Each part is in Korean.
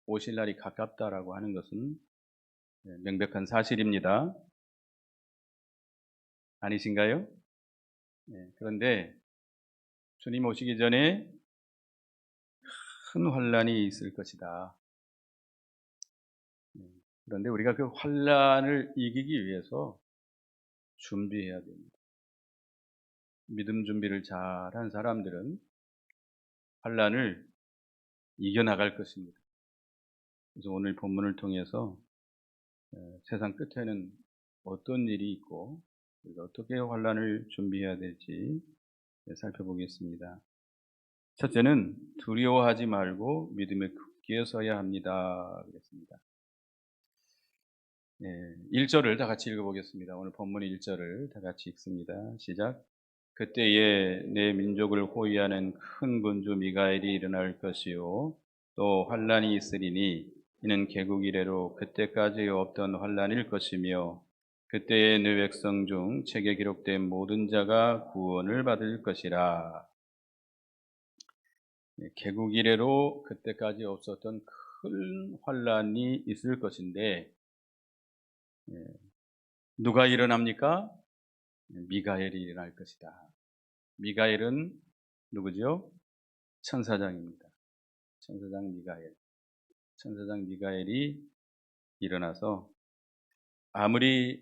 오실 날이 가깝다라고 하는 것은 명백한 사실입니다. 아니신가요? 그런데 주님 오시기 전에 큰 환란이 있을 것이다. 그런데 우리가 그 환란을 이기기 위해서 준비해야 됩니다. 믿음 준비를 잘한 사람들은 환란을 이겨나갈 것입니다. 그래서 오늘 본문을 통해서 세상 끝에는 어떤 일이 있고 우리가 어떻게 환란을 준비해야 될지 살펴보겠습니다. 첫째는 두려워하지 말고 믿음에 굳게 서야 합니다. 그랬습니다. 1절을 다 같이 읽어보겠습니다. 오늘 본문 1절을 다 같이 읽습니다. 시작. 그때에 내 민족을 호위하는 큰 군주 미가엘이 일어날 것이요 또 환란이 있으리니 이는 개국 이래로 그때까지 없던 환란일 것이며 그때에 내 백성 중 책에 기록된 모든 자가 구원을 받을 것이라. 개국 이래로 그때까지 없었던 큰 환란이 있을 것인데 누가 일어납니까? 미가엘이 일어날 것이다. 미가엘은 누구죠? 천사장입니다. 천사장 미가엘. 천사장 미가엘이 일어나서 아무리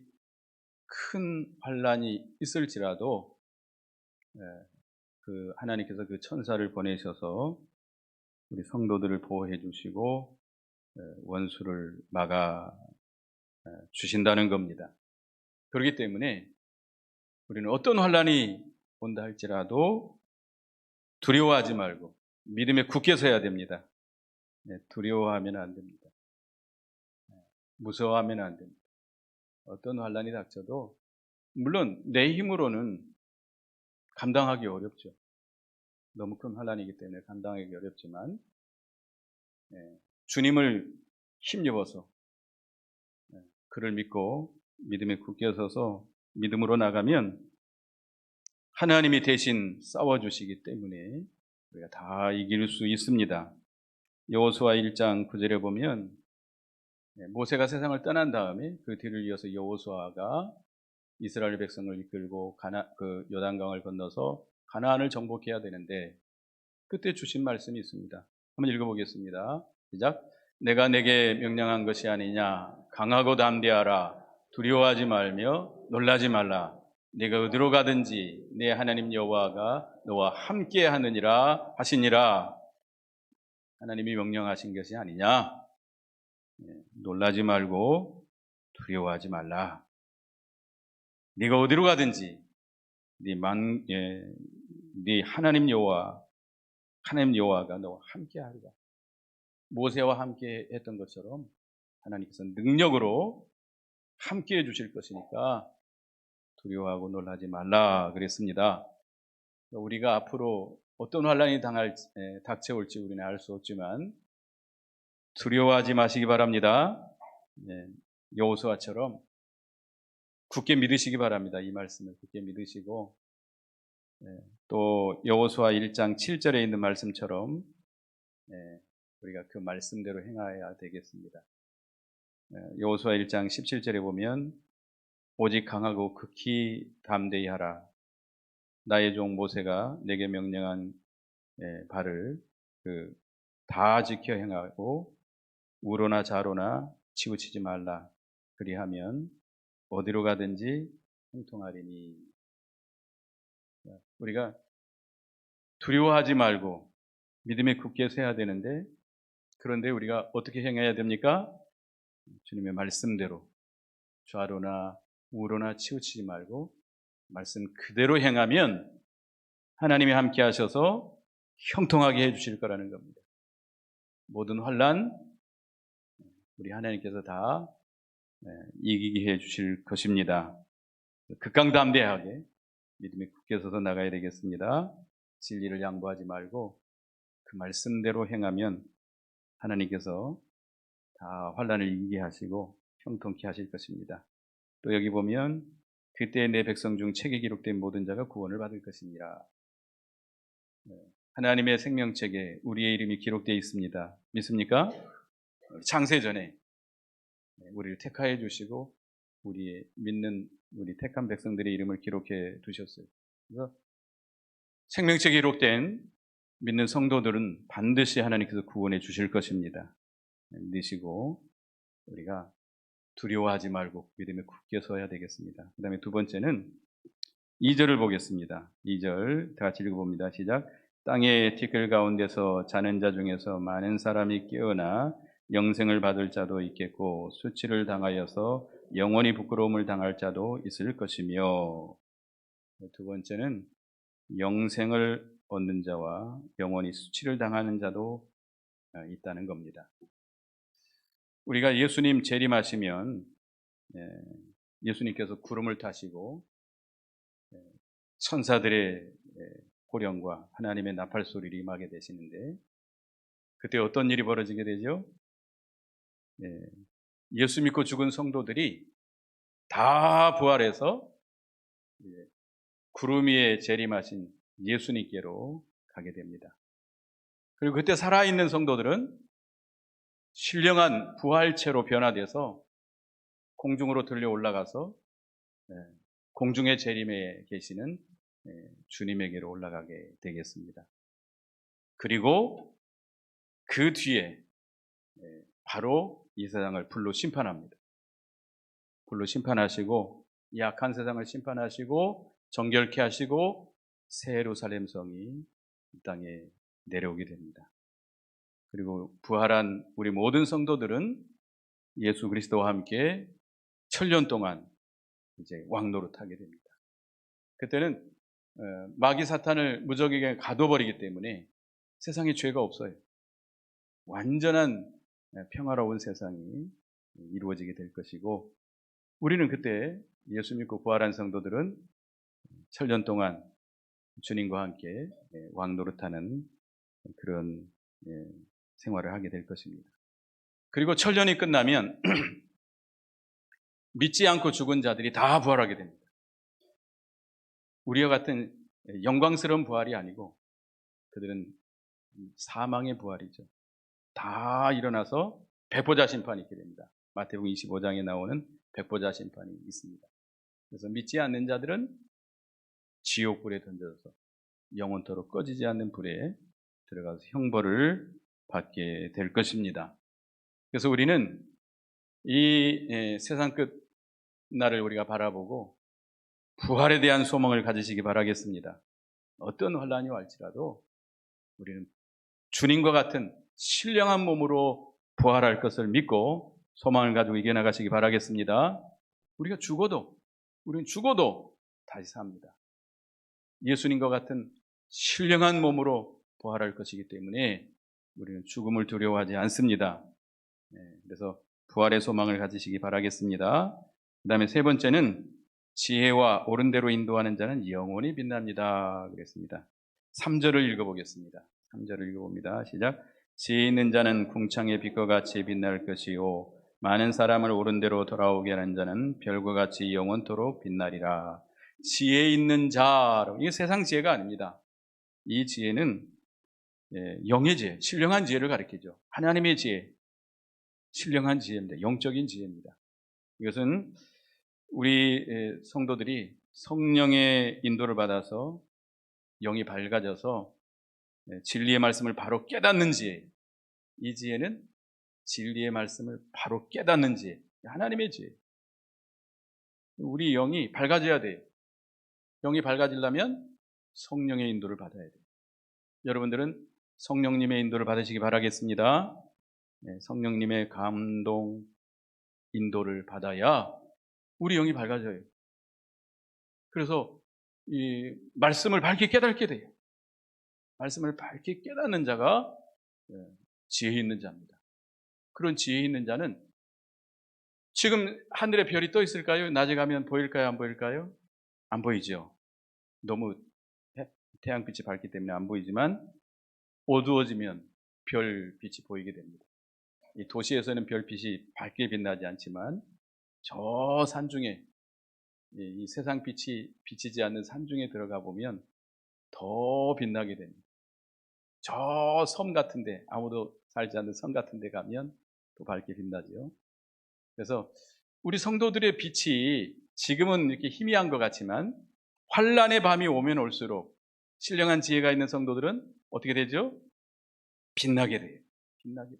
큰 환란이 있을지라도 그 하나님께서 그 천사를 보내셔서 우리 성도들을 보호해 주시고 원수를 막아 주신다는 겁니다. 그렇기 때문에 우리는 어떤 환란이 온다 할지라도 두려워하지 말고 믿음에 굳게 서야 됩니다. 두려워하면 안 됩니다. 무서워하면 안 됩니다. 어떤 환란이 닥쳐도 물론 내 힘으로는 감당하기 어렵죠. 너무 큰 환란이기 때문에 감당하기 어렵지만 주님을 힘입어서 그를 믿고 믿음에 굳게 서서 믿음으로 나가면 하나님이 대신 싸워주시기 때문에 우리가 다 이길 수 있습니다. 여호수아 1장 9절에 보면 모세가 세상을 떠난 다음에 그 뒤를 이어서 여호수아가 이스라엘 백성을 이끌고 그 요단강을 건너서 가나안을 정복해야 되는데 그때 주신 말씀이 있습니다. 한번 읽어보겠습니다. 시작. 내가 내게 명령한 것이 아니냐. 강하고 담대하라. 두려워하지 말며 놀라지 말라. 네가 어디로 가든지 내 하나님 여호와가 너와 함께 하느니라 하시니라. 하나님이 명령하신 것이 아니냐. 놀라지 말고 두려워하지 말라. 네가 어디로 가든지 네 하나님 여호와가 너와 함께 하리라. 모세와 함께 했던 것처럼 하나님께서 능력으로 함께 해 주실 것이니까 두려워하고 놀라지 말라 그랬습니다. 우리가 앞으로 어떤 환란이 닥쳐올지 우리는 알 수 없지만 두려워하지 마시기 바랍니다. 여호수아처럼 굳게 믿으시기 바랍니다. 이 말씀을 굳게 믿으시고 또 여호수아 1장 7절에 있는 말씀처럼 우리가 그 말씀대로 행해야 되겠습니다. 여호수아 1장 17절에 보면 오직 강하고 극히 담대히 하라. 나의 종 모세가 내게 명령한 바를 다 지켜 행하고 우로나 좌로나 치우치지 말라. 그리하면 어디로 가든지 형통하리니. 우리가 두려워하지 말고 믿음에 굳게 서야 되는데 그런데 우리가 어떻게 행해야 됩니까? 주님의 말씀대로 좌로나 우로나 치우치지 말고 말씀 그대로 행하면 하나님이 함께 하셔서 형통하게 해주실 거라는 겁니다. 모든 환난 우리 하나님께서 다 이기게 해주실 것입니다. 극강담대하게 믿음에 굳게 서서 나가야 되겠습니다. 진리를 양보하지 말고 그 말씀대로 행하면 하나님께서 다 환난을 이기게 하시고 형통케 하실 것입니다. 또 여기 보면 그때 내 백성 중 책에 기록된 모든 자가 구원을 받을 것이니라. 하나님의 생명책에 우리의 이름이 기록되어 있습니다. 믿습니까? 창세전에 우리를 택하여 주시고 우리 믿는 우리 택한 백성들의 이름을 기록해 두셨어요. 그래서 생명책에 기록된 믿는 성도들은 반드시 하나님께서 구원해 주실 것입니다. 믿으시고 우리가 두려워하지 말고 믿음에 굳게 서야 되겠습니다. 그 다음에 두 번째는 2절을 보겠습니다. 2절 다 같이 읽어봅니다. 시작. 땅의 티끌 가운데서 자는 자 중에서 많은 사람이 깨어나 영생을 받을 자도 있겠고 수치를 당하여서 영원히 부끄러움을 당할 자도 있을 것이며, 두 번째는 영생을 얻는 자와 영원히 수치를 당하는 자도 있다는 겁니다. 우리가 예수님 재림하시면 예수님께서 구름을 타시고 천사들의 호령과 하나님의 나팔 소리를 임하게 되시는데, 그때 어떤 일이 벌어지게 되죠? 예수 믿고 죽은 성도들이 다 부활해서 구름 위에 재림하신 예수님께로 가게 됩니다. 그리고 그때 살아있는 성도들은 신령한 부활체로 변화돼서 공중으로 들려 올라가서 공중의 재림에 계시는 주님에게로 올라가게 되겠습니다. 그리고 그 뒤에 바로 이 세상을 불로 심판합니다. 불로 심판하시고 이 악한 세상을 심판하시고 정결케 하시고 새 예루살렘 성이 이 땅에 내려오게 됩니다. 그리고 부활한 우리 모든 성도들은 예수 그리스도와 함께 천년 동안 이제 왕노릇하게 됩니다. 그때는 마귀 사탄을 무적에게 가둬버리기 때문에 세상에 죄가 없어요. 완전한 평화로운 세상이 이루어지게 될 것이고, 우리는 그때 예수 믿고 부활한 성도들은 천년 동안 주님과 함께 왕노릇하는 그런 생활을 하게 될 것입니다. 그리고 천년이 끝나면 믿지 않고 죽은 자들이 다 부활하게 됩니다. 우리와 같은 영광스러운 부활이 아니고 그들은 사망의 부활이죠. 다 일어나서 백보자 심판이 있게 됩니다. 마태복음 25장에 나오는 백보자 심판이 있습니다. 그래서 믿지 않는 자들은 지옥불에 던져서 영원토록 꺼지지 않는 불에 들어가서 형벌을 받게 될 것입니다. 그래서 우리는 이 세상 끝 날을 우리가 바라보고 부활에 대한 소망을 가지시기 바라겠습니다. 어떤 환란이 할지라도 우리는 주님과 같은 신령한 몸으로 부활할 것을 믿고 소망을 가지고 이겨나가시기 바라겠습니다. 우리는 죽어도 다시 삽니다. 예수님과 같은 신령한 몸으로 부활할 것이기 때문에 우리는 죽음을 두려워하지 않습니다. 그래서 부활의 소망을 가지시기 바라겠습니다. 그 다음에 세 번째는 지혜와 옳은 대로 인도하는 자는 영원히 빛납니다. 그랬습니다. 3절을 읽어보겠습니다. 3절을 읽어봅니다. 시작. 지혜 있는 자는 궁창의 빛과 같이 빛날 것이요 많은 사람을 옳은 대로 돌아오게 하는 자는 별과 같이 영원토록 빛나리라. 지혜 있는 자, 이게 세상 지혜가 아닙니다. 이 지혜는 영의 지혜, 신령한 지혜를 가리키죠. 하나님의 지혜, 신령한 지혜입니다. 영적인 지혜입니다. 이것은 우리 성도들이 성령의 인도를 받아서 영이 밝아져서 진리의 말씀을 바로 깨닫는 지혜. 이 지혜는 진리의 말씀을 바로 깨닫는 지혜, 하나님의 지혜. 우리 영이 밝아져야 돼요. 영이 밝아지려면 성령의 인도를 받아야 돼요. 여러분들은 성령님의 인도를 받으시기 바라겠습니다. 성령님의 감동, 인도를 받아야 우리 영이 밝아져요. 그래서 이 말씀을 밝게 깨닫게 돼요. 말씀을 밝게 깨닫는 자가 지혜 있는 자입니다. 그런 지혜 있는 자는 지금 하늘에 별이 떠 있을까요? 낮에 가면 보일까요? 안 보일까요? 안 보이죠. 너무 태양빛이 밝기 때문에 안 보이지만 어두워지면 별빛이 보이게 됩니다. 이 도시에서는 별빛이 밝게 빛나지 않지만 저 산중에, 이 세상 빛이 비치지 않는 산중에 들어가 보면 더 빛나게 됩니다. 저 섬 같은데, 아무도 살지 않는 섬 같은데 가면 또 밝게 빛나죠. 그래서 우리 성도들의 빛이 지금은 이렇게 희미한 것 같지만 환란의 밤이 오면 올수록 신령한 지혜가 있는 성도들은 어떻게 되죠? 빛나게 돼요. 빛나게 돼요.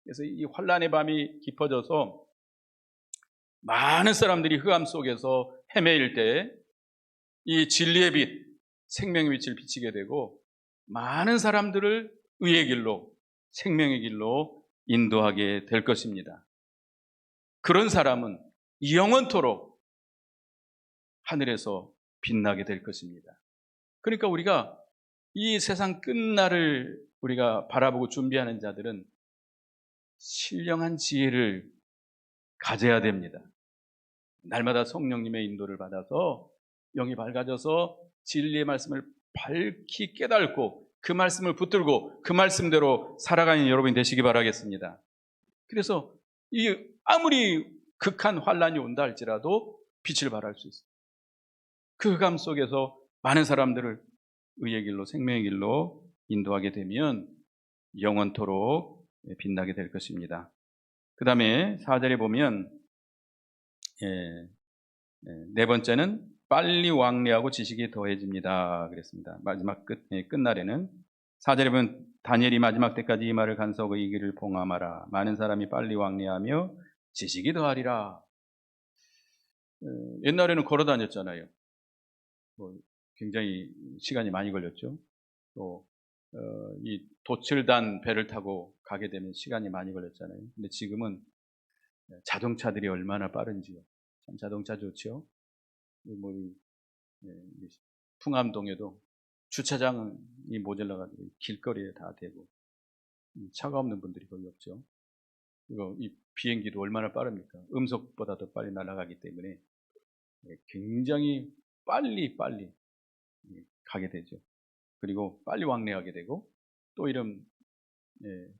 그래서 이 환란의 밤이 깊어져서 많은 사람들이 흑암 속에서 헤매일 때 이 진리의 빛, 생명의 빛을 비치게 되고 많은 사람들을 의의 길로, 생명의 길로 인도하게 될 것입니다. 그런 사람은 영원토록 하늘에서 빛나게 될 것입니다. 그러니까 우리가 이 세상 끝날을 우리가 바라보고 준비하는 자들은 신령한 지혜를 가져야 됩니다. 날마다 성령님의 인도를 받아서 영이 밝아져서 진리의 말씀을 밝히 깨닫고 그 말씀을 붙들고 그 말씀대로 살아가는 여러분이 되시기 바라겠습니다. 그래서 이 아무리 극한 환란이 온다 할지라도 빛을 발할 수 있어요. 그 흑암 속에서 많은 사람들을 의의 길로 생명의 길로 인도하게 되면 영원토록 빛나게 될 것입니다. 그 다음에 4절에 보면 네 번째는 빨리 왕래하고 지식이 더해집니다. 그랬습니다. 마지막 끝날에는 4절에 보면 다니엘이 마지막 때까지 이 말을 간섭하고 이 길을 봉함하라. 많은 사람이 빨리 왕래하며 지식이 더하리라. 옛날에는 걸어 다녔잖아요. 굉장히 시간이 많이 걸렸죠. 또 이 도출단 배를 타고 가게 되면 시간이 많이 걸렸잖아요. 근데 지금은 자동차들이 얼마나 빠른지요. 참 자동차 좋죠. 뭐 풍암동에도 주차장이 모자라가지고 길거리에 다 대고 차가 없는 분들이 거의 없죠. 그리고 이 비행기도 얼마나 빠릅니까? 음속보다 더 빨리 날아가기 때문에 굉장히 빨리 가게 되죠. 그리고 빨리 왕래하게 되고 또 이런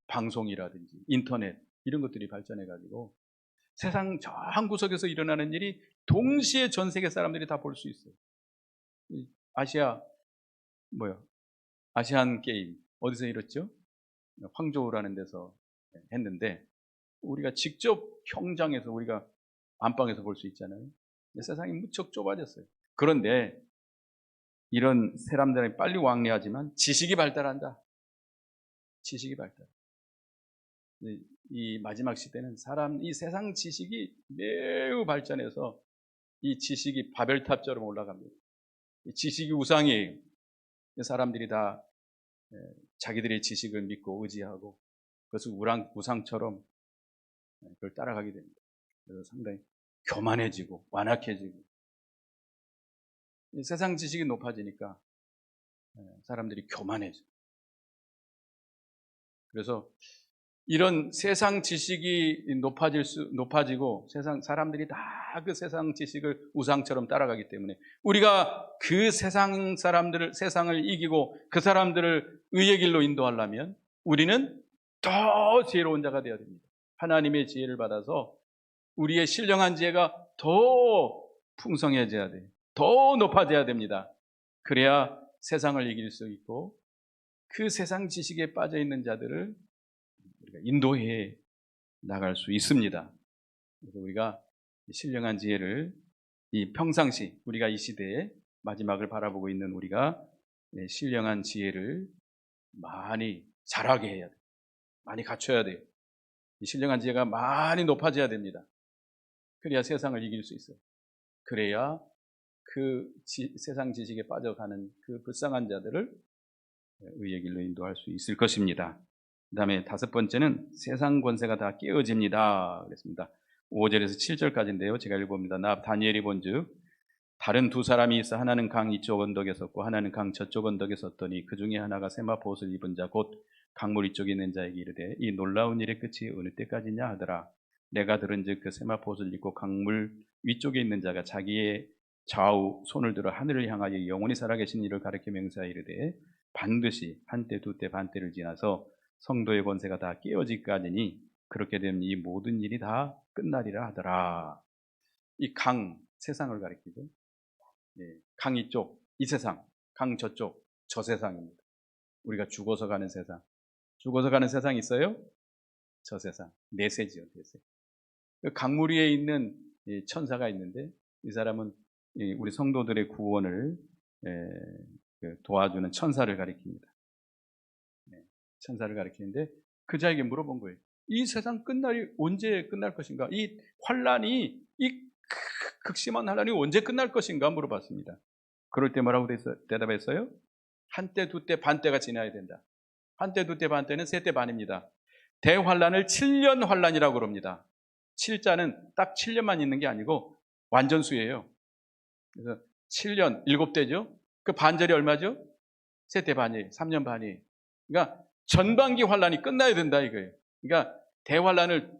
방송이라든지 인터넷 이런 것들이 발전해가지고 세상 저 한 구석에서 일어나는 일이 동시에 전 세계 사람들이 다 볼 수 있어요. 아시안 게임 어디서 이뤘죠? 황저우라는 데서 했는데 우리가 직접 현장에서 우리가 안방에서 볼 수 있잖아요. 세상이 무척 좁아졌어요. 그런데 이런 사람들이 빨리 왕래하지만 지식이 발달한다. 지식이 발달. 이 마지막 시대는 이 세상 지식이 매우 발전해서 이 지식이 바벨탑처럼 올라갑니다. 이 지식이 우상이에요. 사람들이 다 자기들의 지식을 믿고 의지하고 그것을 우상처럼 그걸 따라가게 됩니다. 그래서 상당히 교만해지고 완악해지고 이 세상 지식이 높아지니까 사람들이 교만해져. 그래서 이런 세상 지식이 높아지고 세상 사람들이 다 그 세상 지식을 우상처럼 따라가기 때문에 우리가 그 세상을 이기고 그 사람들을 의의 길로 인도하려면 우리는 더 지혜로운 자가 되어야 됩니다. 하나님의 지혜를 받아서 우리의 신령한 지혜가 더 풍성해져야 돼요. 더 높아져야 됩니다. 그래야 세상을 이길 수 있고 그 세상 지식에 빠져 있는 자들을 우리가 인도해 나갈 수 있습니다. 그래서 우리가 신령한 지혜를 이 평상시 우리가 이 시대의 마지막을 바라보고 있는 우리가 신령한 지혜를 많이 자라게 해야 돼요. 많이 갖춰야 돼요. 이 신령한 지혜가 많이 높아져야 됩니다. 그래야 세상을 이길 수 있어요. 그래야 그 세상 지식에 빠져가는 그 불쌍한 자들을 의의 길로 인도할 수 있을 것입니다. 그 다음에 5번째는 세상 권세가 다 깨어집니다. 그랬습니다. 5절에서 7절까지인데요. 제가 읽어봅니다. 나 다니엘이 본즉 다른 두 사람이 있어 하나는 강 이쪽 언덕에 섰고 하나는 강 저쪽 언덕에 섰더니 그 중에 하나가 세마포옷을 입은 자 곧 강물 이쪽에 있는 자에게 이르되 이 놀라운 일의 끝이 어느 때까지냐 하더라. 내가 들은즉 그 세마포옷을 입고 강물 위쪽에 있는 자가 자기의 좌우 손을 들어 하늘을 향하여 영원히 살아계신 이를 가리켜 맹세하여 이르되 반드시 한때 두때 반때를 지나서 성도의 권세가 다 깨어지까지니 그렇게 되면 이 모든 일이 다 끝나리라 하더라. 이 강, 세상을 가리키죠. 강 이쪽, 이 세상, 강 저쪽, 저 세상입니다. 우리가 죽어서 가는 세상. 죽어서 가는 세상이 있어요? 저 세상. 내세지요, 내세. 그 강물 위에 있는 이 천사가 있는데 이 사람은 우리 성도들의 구원을 도와주는 천사를 가리킵니다. 천사를 가리키는데 그 자에게 물어본 거예요. 이 세상 끝날이 언제 끝날 것인가? 이 환란이, 이 극심한 환란이 언제 끝날 것인가 물어봤습니다. 그럴 때 뭐라고 대답했어요? 한때, 두때, 반때가 지나야 된다. 한때, 두때, 반때는 세때 반입니다. 대환란을 7년 환란이라고 그럽니다. 7자는 딱 7년만 있는 게 아니고 완전수예요. 그래서 7년, 7대죠. 그 반절이 얼마죠? 세때 반이에요. 3년 반이에요. 그러니까 전반기 환란이 끝나야 된다 이거예요. 그러니까 대환란을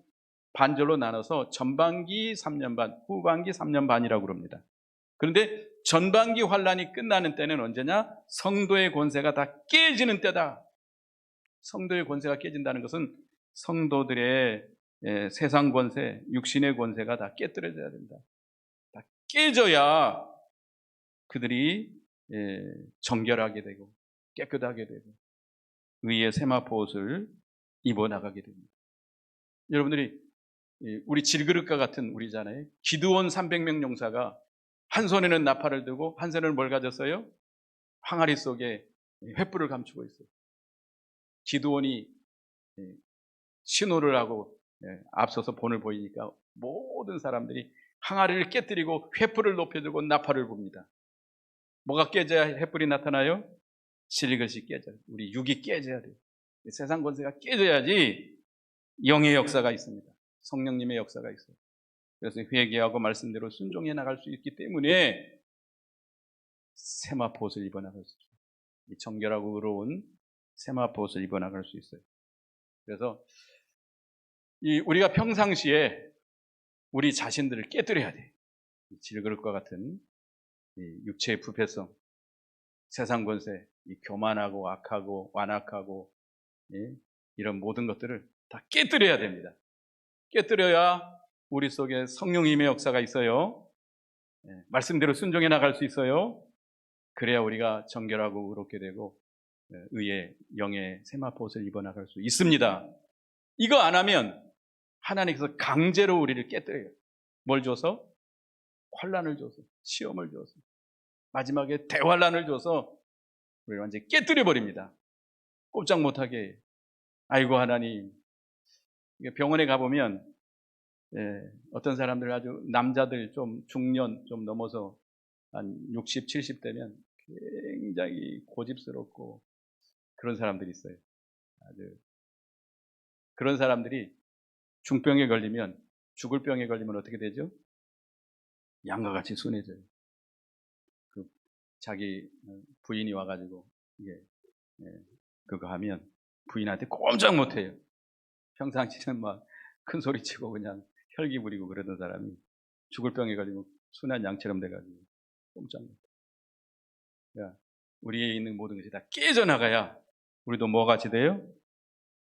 반절로 나눠서 전반기 3년 반, 후반기 3년 반이라고 그럽니다. 그런데 전반기 환란이 끝나는 때는 언제냐? 성도의 권세가 다 깨지는 때다. 성도의 권세가 깨진다는 것은 성도들의 세상 권세, 육신의 권세가 다 깨뜨려져야 된다. 다 깨져야 그들이 정결하게 되고 깨끗하게 되고 의의 세마포 옷을 입어나가게 됩니다. 여러분들이 우리 질그릇과 같은 우리잖아요. 기드온 300명 용사가 한 손에는 나팔을 들고 한 손에는 뭘 가졌어요? 항아리 속에 횃불을 감추고 있어요. 기드온이 신호를 하고 앞서서 본을 보이니까 모든 사람들이 항아리를 깨뜨리고 횃불을 높여들고 나팔을 붑니다. 뭐가 깨져야 횃불이 나타나요? 질그릇이 깨져요. 우리 육이 깨져야 돼요. 세상 권세가 깨져야지 영의 역사가 있습니다. 성령님의 역사가 있어요. 그래서 회개하고 말씀대로 순종해 나갈 수 있기 때문에 세마포옷을 입어 나갈 수 있어요. 정결하고 의로운 세마포옷을 입어 나갈 수 있어요. 그래서 우리가 평상시에 우리 자신들을 깨뜨려야 돼. 질그릇과 같은 육체의 부패성, 세상 권세, 교만하고 악하고 완악하고 이런 모든 것들을 다 깨뜨려야 됩니다. 깨뜨려야 우리 속에 성령님의 역사가 있어요. 말씀대로 순종해 나갈 수 있어요. 그래야 우리가 정결하고 의롭게 되고 의의 영의 세마포옷을 입어 나갈 수 있습니다. 이거 안 하면 하나님께서 강제로 우리를 깨뜨려요. 뭘 줘서? 환란을 줘서, 시험을 줘서, 마지막에 대환란을 줘서 우리를 완전히 깨뜨려 버립니다. 꼼짝 못하게. 아이고 하나님. 병원에 가보면 어떤 사람들 아주 남자들 좀 중년 좀 넘어서 한 60, 70대면 굉장히 고집스럽고 그런 사람들이 있어요. 아주 그런 사람들이 중병에 걸리면, 죽을 병에 걸리면 어떻게 되죠? 양과 같이 순해져요. 자기 부인이 와가지고 이게 그거 하면 부인한테 꼼짝 못해요. 평상시는 막 큰 소리 치고 그냥 혈기 부리고 그러던 사람이 죽을 병에 걸리면 순한 양처럼 돼가지고 꼼짝 못해요. 그러니까 우리에 있는 모든 것이 다 깨져나가야 우리도 뭐같이 돼요?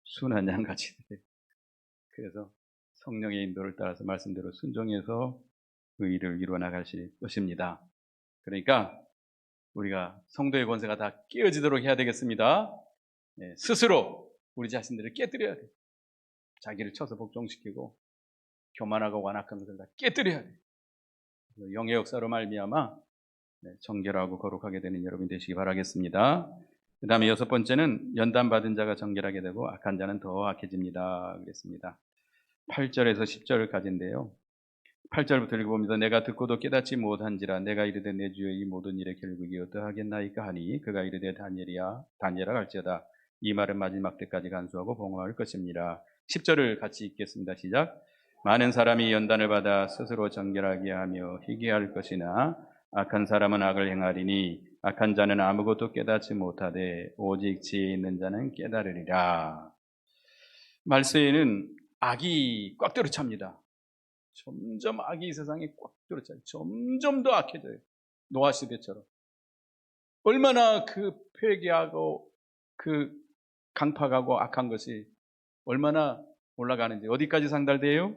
순한 양같이 돼요. 그래서 성령의 인도를 따라서 말씀대로 순종해서 의의를 이루어 나가실 것입니다. 그러니까 우리가 성도의 권세가 다 깨어지도록 해야 되겠습니다. 스스로 우리 자신들을 깨뜨려야 돼요. 자기를 쳐서 복종시키고 교만하고 완악한 것을 다 깨뜨려야 돼요. 영의 역사로 말미암아 정결하고 거룩하게 되는 여러분이 되시기 바라겠습니다. 그 다음에 6번째는 연단받은 자가 정결하게 되고 악한 자는 더 악해집니다. 그랬습니다. 8절에서 10절까지인데요. 8절부터 읽어보면서 내가 듣고도 깨닫지 못한지라 내가 이르되 내 주여 이 모든 일의 결국이 어떠하겠나이까 하니 그가 이르되 다니엘아 갈지어다. 이 말은 마지막 때까지 간수하고 봉헌할 것입니다. 10절을 같이 읽겠습니다. 시작. 많은 사람이 연단을 받아 스스로 정결하게 하며 희귀할 것이나 악한 사람은 악을 행하리니 악한 자는 아무것도 깨닫지 못하되 오직 지혜 있는 자는 깨달으리라. 말세에는 악이 꽉 들어찹니다. 점점 악이 이 세상에 꽉 들어차요. 점점 더 악해져요. 노아 시대처럼. 얼마나 그 폐괴하고 그 강팍하고 악한 것이 얼마나 올라가는지 어디까지 상달돼요?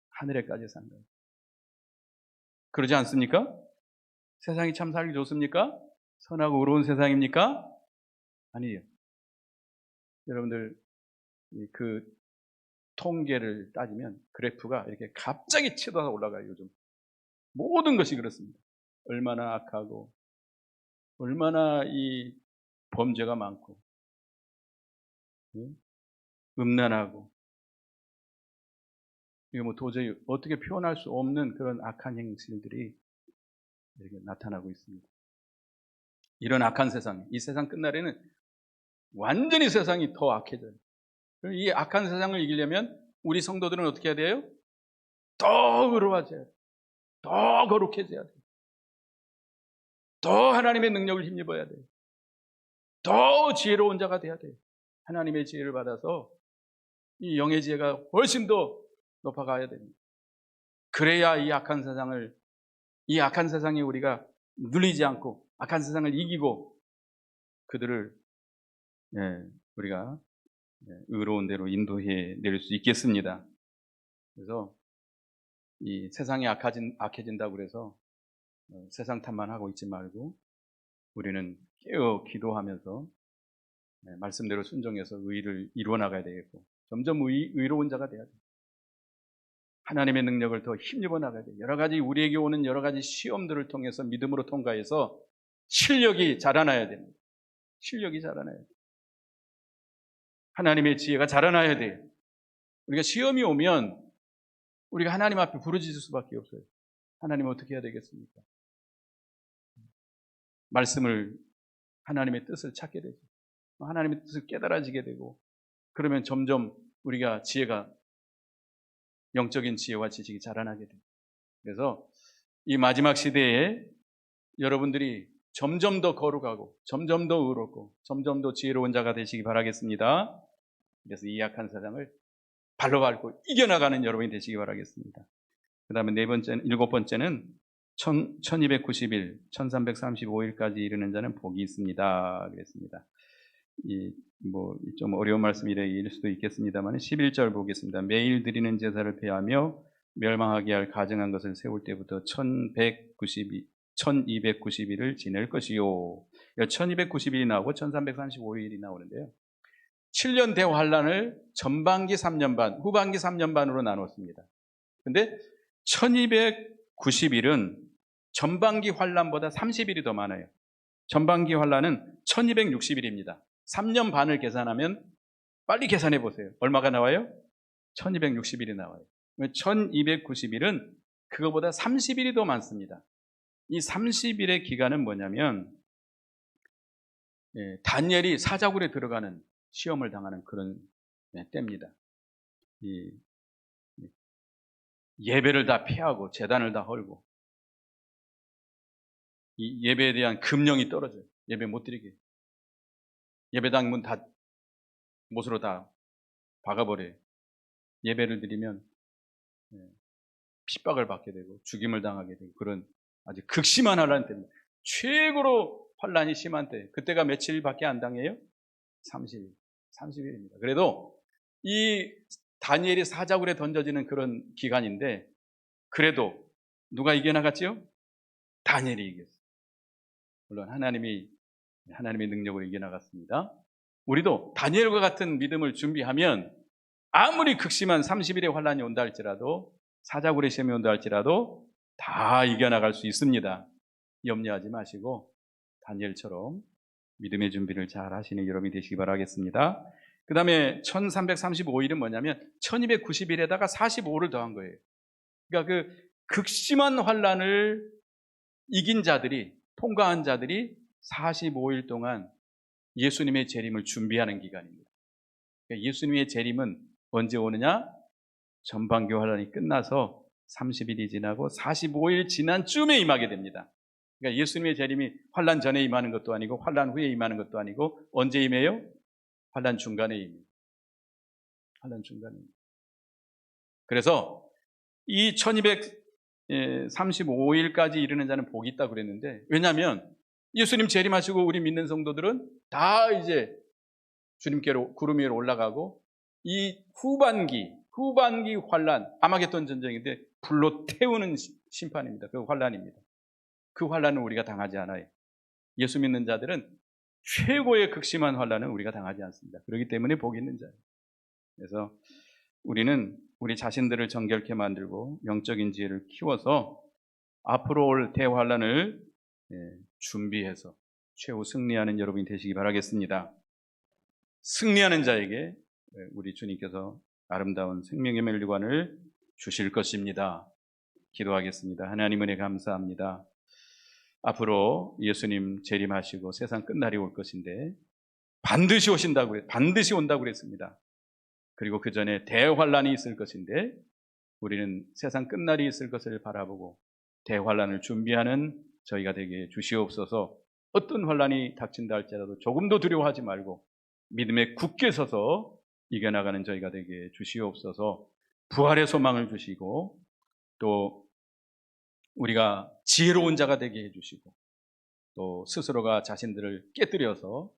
하늘에까지 상달. 그러지 않습니까? 세상이 참 살기 좋습니까? 선하고 의로운 세상입니까? 아니에요. 여러분들 그 통계를 따지면 그래프가 이렇게 갑자기 치닫아 올라가요. 요즘 모든 것이 그렇습니다. 얼마나 악하고 얼마나 이 범죄가 많고 음란하고 이거 뭐 도저히 어떻게 표현할 수 없는 그런 악한 행실들이 이렇게 나타나고 있습니다. 이런 악한 세상, 이 세상 끝날에는 완전히 세상이 더 악해져요. 이 악한 세상을 이기려면 우리 성도들은 어떻게 해야 돼요? 더 의로워져야 돼요. 더 거룩해져야 돼요. 더 하나님의 능력을 힘입어야 돼요. 더 지혜로운 자가 돼야 돼요. 하나님의 지혜를 받아서 이 영의 지혜가 훨씬 더 높아가야 됩니다. 그래야 이 악한 세상에 우리가 눌리지 않고 악한 세상을 이기고 그들을 우리가 의로운 대로 인도해 낼 수 있겠습니다. 그래서 이 세상이 악해진다고 그래서 세상 탓만 하고 있지 말고 우리는 깨어 기도하면서 말씀대로 순종해서 의를 이루어 나가야 되겠고 점점 의로운 자가 돼야 돼요. 하나님의 능력을 더 힘입어 나가야 돼요. 여러 가지 우리에게 오는 여러 가지 시험들을 통해서 믿음으로 통과해서 실력이 자라나야 됩니다. 실력이 자라나야 돼요. 하나님의 지혜가 자라나야 돼요. 우리가 시험이 오면 우리가 하나님 앞에 부르짖을 수밖에 없어요. 하나님 어떻게 해야 되겠습니까? 말씀을 하나님의 뜻을 찾게 되죠. 하나님의 뜻을 깨달아지게 되고 그러면 점점 우리가 영적인 지혜와 지식이 자라나게 됩니다. 그래서 이 마지막 시대에 여러분들이 점점 더 거룩하고 점점 더 의롭고 점점 더 지혜로운 자가 되시기 바라겠습니다. 그래서 이 악한 세상을 발로 밟고 이겨나가는 여러분이 되시기 바라겠습니다. 그 다음에 일곱 번째는 1290일, 1335일까지 이르는 자는 복이 있습니다. 그랬습니다. 좀 어려운 말씀일 수도 있겠습니다만 11절 보겠습니다. 매일 드리는 제사를 폐하며 멸망하게 할 가증한 것을 세울 때부터 1290일을 지낼 것이요. 1290일이 나오고 1335일이 나오는데요. 7년 대환란을 전반기 3년 반, 후반기 3년 반으로 나눴습니다. 근데 1290일은 전반기 환란보다 30일이 더 많아요. 전반기 환란은 1260일입니다. 3년 반을 계산하면 빨리 계산해 보세요. 얼마가 나와요? 1260일이 나와요. 1290일은 그거보다 30일이 더 많습니다. 이 30일의 기간은 뭐냐면 다니엘이 사자굴에 들어가는 시험을 당하는 그런 때입니다. 예배를 다 피하고 제단을 다 헐고 이 예배에 대한 금령이 떨어져요. 예배 못 드리게. 예배당 문 다 못으로 다 박아버려요. 예배를 드리면 핍박을 받게 되고 죽임을 당하게 되고 그런 아주 극심한 환란 때입니다. 최고로 환란이 심한 때. 그때가 며칠밖에 안 당해요? 30일입니다. 그래도 이 다니엘이 사자굴에 던져지는 그런 기간인데 그래도 누가 이겨나갔지요? 다니엘이 이겼어요. 물론 하나님의 능력으로 이겨나갔습니다. 우리도 다니엘과 같은 믿음을 준비하면 아무리 극심한 30일의 환란이 온다 할지라도 사자굴의 시험이 온다 할지라도 다 이겨나갈 수 있습니다. 염려하지 마시고 다니엘처럼 믿음의 준비를 잘 하시는 여러분이 되시기 바라겠습니다. 그 다음에 1335일은 뭐냐면 1290일에다가 45를 더한 거예요. 그러니까 그 극심한 환란을 이긴 자들이, 통과한 자들이 45일 동안 예수님의 재림을 준비하는 기간입니다. 그러니까 예수님의 재림은 언제 오느냐? 전반기 환란이 끝나서 30일이 지나고 45일 지난 쯤에 임하게 됩니다. 그러니까 예수님의 재림이 환란 전에 임하는 것도 아니고 환란 후에 임하는 것도 아니고 언제 임해요? 환란 중간에 임해요. 환란 중간에 임해요. 그래서 이 1235일까지 이르는 자는 복이 있다고 그랬는데 왜냐하면 예수님 재림하시고 우리 믿는 성도들은 다 이제 주님께로 구름 위로 올라가고 이 후반기 환란, 아마겟돈 전쟁인데 불로 태우는 심판입니다. 그 환란입니다. 그 환란은 우리가 당하지 않아요. 예수 믿는 자들은 최고의 극심한 환란은 우리가 당하지 않습니다. 그렇기 때문에 복이 있는 자예요. 그래서 우리는 우리 자신들을 정결케 만들고 영적인 지혜를 키워서 앞으로 올 대환란을 준비해서 최후 승리하는 여러분이 되시기 바라겠습니다. 승리하는 자에게 우리 주님께서 아름다운 생명의 멸류관을 주실 것입니다. 기도하겠습니다. 하나님 은혜 감사합니다. 앞으로 예수님 재림하시고 세상 끝날이 올 것인데 반드시 반드시 온다고 그랬습니다. 그리고 그 전에 대환란이 있을 것인데 우리는 세상 끝날이 있을 것을 바라보고 대환란을 준비하는 저희가 되게 주시옵소서. 어떤 환란이 닥친다 할지라도 조금도 두려워하지 말고 믿음에 굳게 서서 이겨나가는 저희가 되게 주시옵소서. 부활의 소망을 주시고 또 우리가 지혜로운 자가 되게 해주시고 또 스스로가 자신들을 깨뜨려서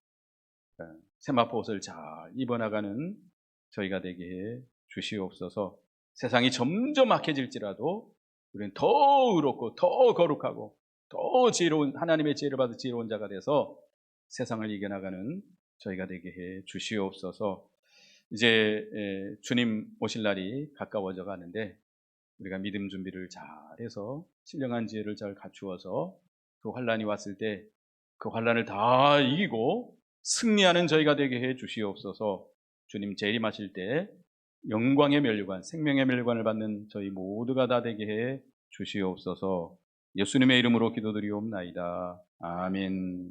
세마포 옷을 잘 입어나가는 저희가 되게 해 주시옵소서. 세상이 점점 악해질지라도 우리는 더 의롭고 더 거룩하고 더 지혜로운 하나님의 지혜를 받은 지혜로운 자가 돼서 세상을 이겨나가는 저희가 되게 해 주시옵소서. 이제 주님 오실 날이 가까워져 가는데 우리가 믿음 준비를 잘해서 신령한 지혜를 잘 갖추어서 그 환란이 왔을 때 그 환란을 다 이기고 승리하는 저희가 되게 해 주시옵소서. 주님 재림하실 때 영광의 멸류관, 생명의 멸류관을 받는 저희 모두가 다 되게 해 주시옵소서. 예수님의 이름으로 기도드리옵나이다. 아멘.